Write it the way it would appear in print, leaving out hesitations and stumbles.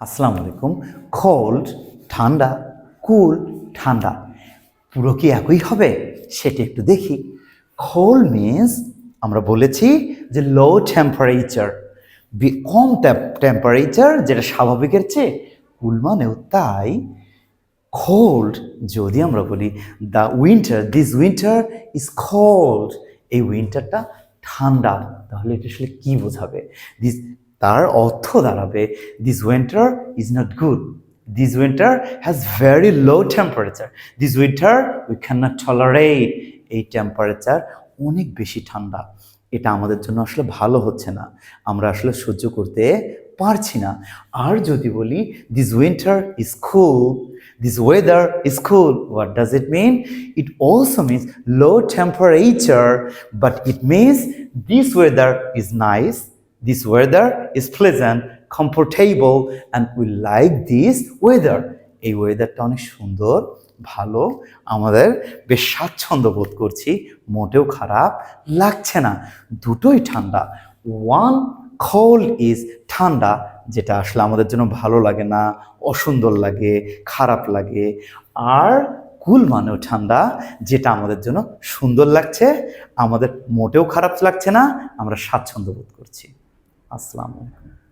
আসসালামু আলাইকুম। কোল্ড ঠান্ডা, কুল ঠান্ডা পুরো কি একই হবে সেটা একটু দেখি। কোল্ড মিন্স আমরা বলেছি যে লো টেম্পারেচার, কম টেম্পারেচার যেটা স্বাভাবিকের চেয়ে, কুল মানেও তাই। কোল্ড যদি আমরা বলি the winter, this winter is cold, এই উইন্টারটা ঠান্ডা, তাহলে এটা আসলে কি বোঝাবে? দিস, তার অর্থ দাঁড়াবে this winter is not good, this winter has very low temperature, this winter we can not tolerate, এই টেম্পারেচার অনেক বেশি ঠান্ডা, এটা আমাদের জন্য আসলে ভালো হচ্ছে না, আমরা আসলে সহ্য করতে পারছি না। আর যদি বলি this winter is cool, this weather is cool, what does it mean? It also means low temperature, but it means this weather is nice, this weather is pleasant, comfortable, and we like this weather. এই ওয়েদারটা অনেক সুন্দর, ভালো, আমাদের বেশ স্বাচ্ছন্দ্য বোধ করছি, মোটেও খারাপ লাগছে না, দুটোই ঠান্ডা। ওয়ান কোল্ড ইজ ঠান্ডা, যেটা আসলে আমাদের জন্য ভালো লাগে না, অসুন্দর লাগে, খারাপ লাগে। আর কুল মানেও ঠান্ডা, যেটা আমাদের জন্য সুন্দর লাগছে, আমাদের মোটেও খারাপ লাগছে না, আমরা স্বাচ্ছন্দ্য বোধ করছি। আসসালামু আলাইকুম।